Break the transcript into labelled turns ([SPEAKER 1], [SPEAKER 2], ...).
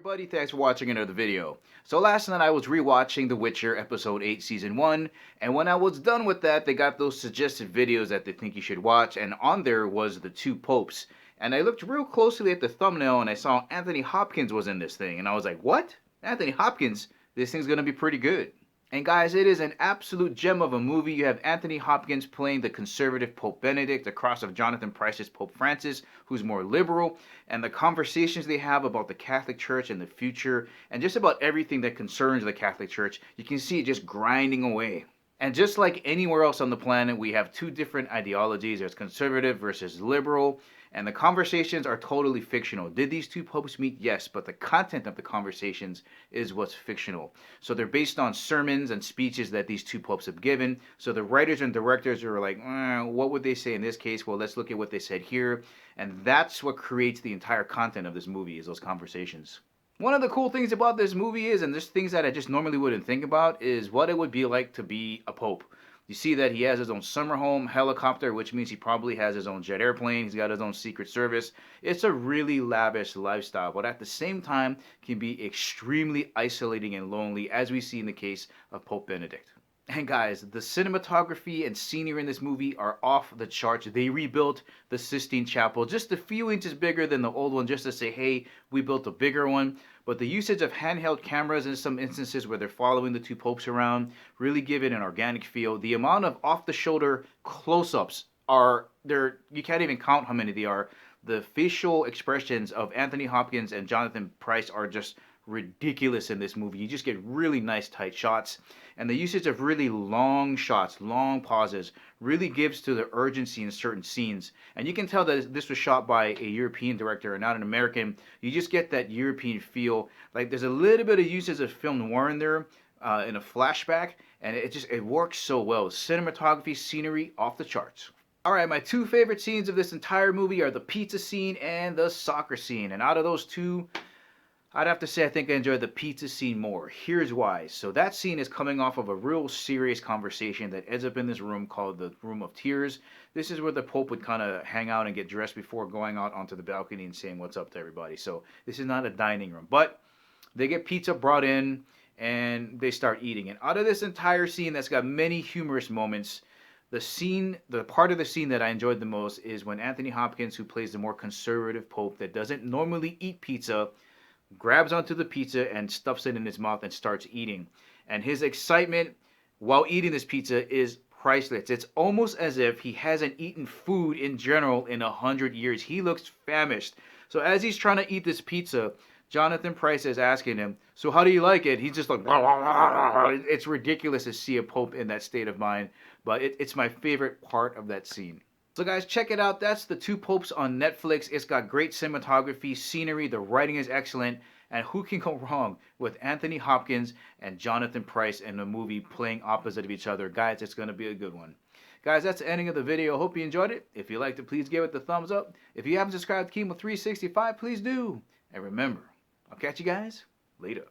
[SPEAKER 1] everybody, thanks for watching another video. So last night I was rewatching The Witcher episode 8 season 1, and when I was done with that, they got those suggested videos that they think you should watch, and on there was the two popes. And I looked real closely at the thumbnail and I saw Anthony Hopkins was in this thing, and I was like, what? Anthony Hopkins? This thing's gonna be pretty good. And guys, it is an absolute gem of a movie. You have Anthony Hopkins playing the conservative Pope Benedict, across of Jonathan Pryce's Pope Francis, who's more liberal, and the conversations they have about the Catholic Church and the future, and just about everything that concerns the Catholic Church. You can see it just grinding away. And just like anywhere else on the planet, we have two different ideologies. There's conservative versus liberal, and the conversations are totally fictional. Did these two popes meet? Yes, but the content of the conversations is what's fictional. So they're based on sermons and speeches that these two popes have given. So the writers and directors are like, what would they say in this case? Well, let's look at what they said here. And that's what creates the entire content of this movie, is those conversations. One of the cool things about this movie is, and there's things that I just normally wouldn't think about, is what it would be like to be a pope. You see that he has his own summer home helicopter, which means he probably has his own jet airplane. He's got his own secret service. It's a really lavish lifestyle, but at the same time can be extremely isolating and lonely, as we see in the case of Pope Benedict. And guys, the cinematography and scenery in this movie are off the charts. They rebuilt the Sistine Chapel just a few inches bigger than the old one, just to say, hey, we built a bigger one. But the usage of handheld cameras in some instances where they're following the two popes around really give it an organic feel. The amount of off-the-shoulder close-ups you can't even count how many they are. The facial expressions of Anthony Hopkins and Jonathan Pryce are just ridiculous in this movie. You just get really nice tight shots, and the usage of really long shots, long pauses, really gives to the urgency in certain scenes. And you can tell that this was shot by a European director and not an American. You just get that European feel. Like there's a little bit of usage of film noir in there, in a flashback, and it works so well. Cinematography, scenery, off the charts. Alright, my two favorite scenes of this entire movie are the pizza scene and the soccer scene. And out of those two, I'd have to say I think I enjoyed the pizza scene more. Here's why. So that scene is coming off of a real serious conversation that ends up in this room called the Room of Tears. This is where the Pope would kind of hang out and get dressed before going out onto the balcony and saying what's up to everybody. So this is not a dining room. But they get pizza brought in and they start eating. And out of this entire scene that's got many humorous moments, the part of the scene that I enjoyed the most is when Anthony Hopkins, who plays the more conservative Pope that doesn't normally eat pizza, grabs onto the pizza and stuffs it in his mouth and starts eating. And his excitement while eating this pizza is priceless. It's almost as if he hasn't eaten food in general in 100 years. He looks famished. So as he's trying to eat this pizza, Jonathan Pryce is asking him, so how do you like it? He's just like, blah, blah, blah, blah. It's ridiculous to see a Pope in that state of mind, but it's my favorite part of that scene. So guys, check it out. That's The Two Popes on Netflix. It's got great cinematography, scenery, the writing is excellent, and who can go wrong with Anthony Hopkins and Jonathan Pryce in a movie playing opposite of each other? Guys, it's going to be a good one. Guys, that's the ending of the video. Hope you enjoyed it. If you liked it, please give it the thumbs up. If you haven't subscribed to Kimo365, please do. And remember, I'll catch you guys later.